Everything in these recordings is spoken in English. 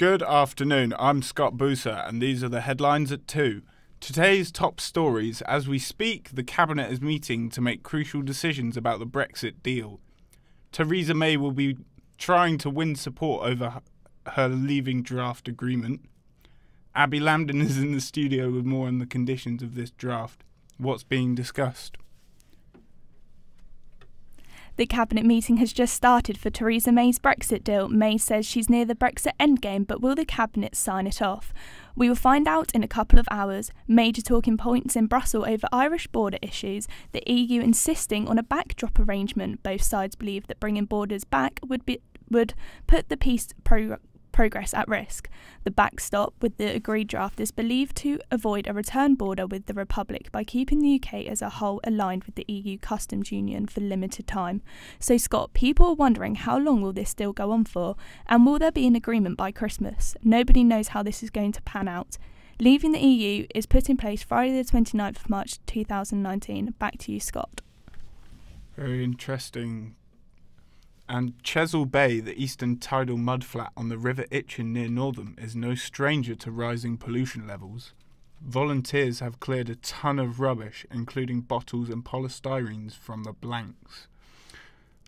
Good afternoon, I'm Scott Booser and these are the headlines at 2. Today's top stories. As we speak, the Cabinet is meeting to make crucial decisions about the Brexit deal. Theresa May will be trying to win support over her leaving draft agreement. Abby Lambden is in the studio with more on the conditions of this draft. What's being discussed? The Cabinet meeting has just started for Theresa May's Brexit deal. May says she's near the Brexit endgame, but will the Cabinet sign it off? We will find out in a couple of hours. Major talking points in Brussels over Irish border issues, the EU insisting on a backdrop arrangement. Both sides believe that bringing borders back would put the peace progress at risk. The backstop with the agreed draft is believed to avoid a return border with the Republic by keeping the UK as a whole aligned with the EU customs union for limited time. So Scott, people are wondering how long will this deal go on for, and will there be an agreement by Christmas? Nobody knows how this is going to pan out. Leaving the EU is put in place Friday the 29th of March 2019. Back to you, Scott. Very interesting. And Chesil Bay, the eastern tidal mudflat on the River Itchen near Northam, is no stranger to rising pollution levels. Volunteers have cleared a ton of rubbish, including bottles and polystyrenes, from the blanks.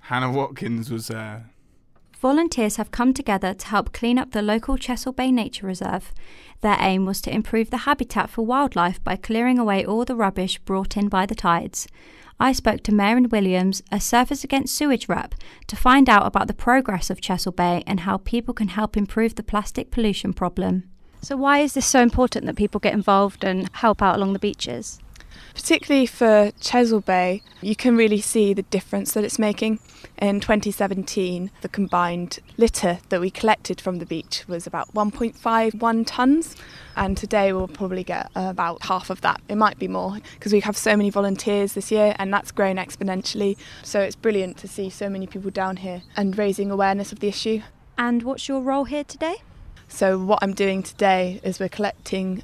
Hannah Watkins was there. Volunteers have come together to help clean up the local Chesil Bay Nature Reserve. Their aim was to improve the habitat for wildlife by clearing away all the rubbish brought in by the tides. I spoke to Maren Williams, a Surfers Against Sewage rep, to find out about the progress of Chesil Bay and how people can help improve the plastic pollution problem. So why is this so important that people get involved and help out along the beaches? Particularly for Chesil Bay, you can really see the difference that it's making. In 2017, the combined litter that we collected from the beach was about 1.51 tonnes, and today we'll probably get about half of that. It might be more, because we have so many volunteers this year, and that's grown exponentially. So it's brilliant to see so many people down here and raising awareness of the issue. And what's your role here today? So what I'm doing today is we're collecting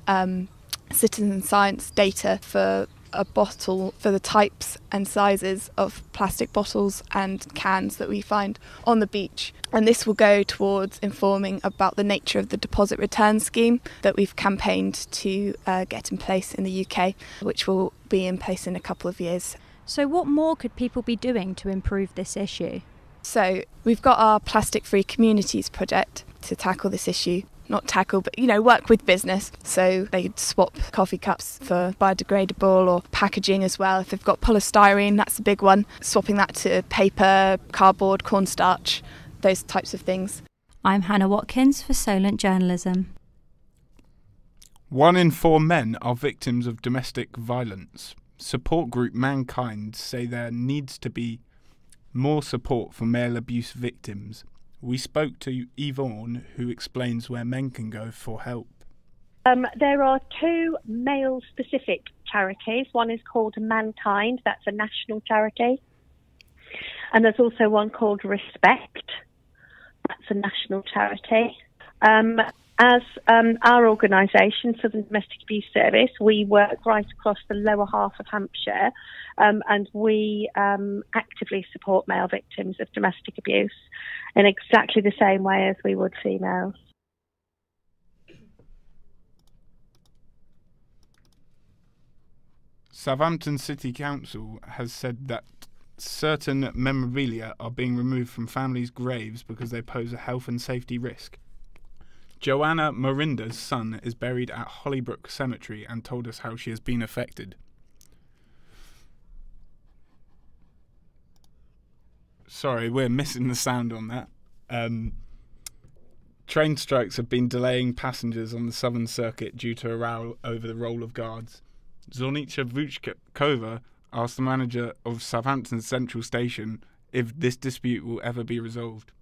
citizen science data for a bottle, for the types and sizes of plastic bottles and cans that we find on the beach. And this will go towards informing about the nature of the deposit return scheme that we've campaigned to get in place in the UK, which will be in place in a couple of years. So what more could people be doing to improve this issue? So we've got our Plastic Free Communities project to tackle this issue. Not tackle, but work with business. So they'd swap coffee cups for biodegradable or packaging as well. If they've got polystyrene, that's a big one. Swapping that to paper, cardboard, cornstarch, those types of things. I'm Hannah Watkins for Solent Journalism. 1 in 4 men are victims of domestic violence. Support group Mankind say there needs to be more support for male abuse victims. We spoke to Yvonne, who explains where men can go for help. There are 2 male-specific charities. One is called Mankind, that's a national charity. And there's also one called Respect, that's a national charity. As our organisation, Southern Domestic Abuse Service, we work right across the lower half of Hampshire, and we actively support male victims of domestic abuse in exactly the same way as we would females. Southampton City Council has said that certain memorabilia are being removed from families' graves because they pose a health and safety risk. Joanna Morinda's son is buried at Hollybrook Cemetery and told us how she has been affected. Sorry, we're missing the sound on that. Train strikes have been delaying passengers on the Southern Circuit due to a row over the role of guards. Zornica Vuchkova asked the manager of Southampton Central Station if this dispute will ever be resolved.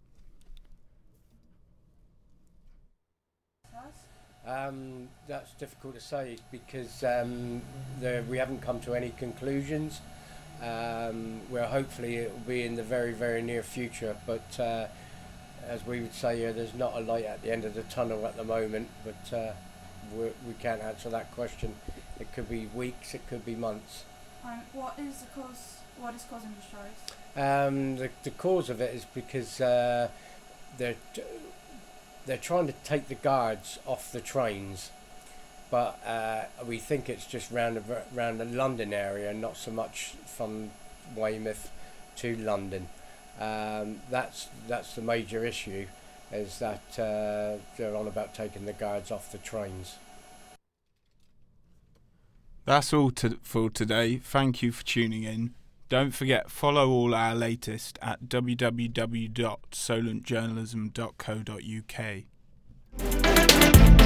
That's difficult to say because we haven't come to any conclusions. Well, hopefully it will be in the very, very near future, but as we would say here, there's not a light at the end of the tunnel at the moment, but we can't answer that question. It could be weeks, it could be months. What is causing the strikes? The cause of it is because they're they're trying to take the guards off the trains, but we think it's just round the London area, not so much from Weymouth to London. That's the major issue, is that they're on about taking the guards off the trains. That's all for today. Thank you for tuning in. Don't forget, follow all our latest at www.solentjournalism.co.uk.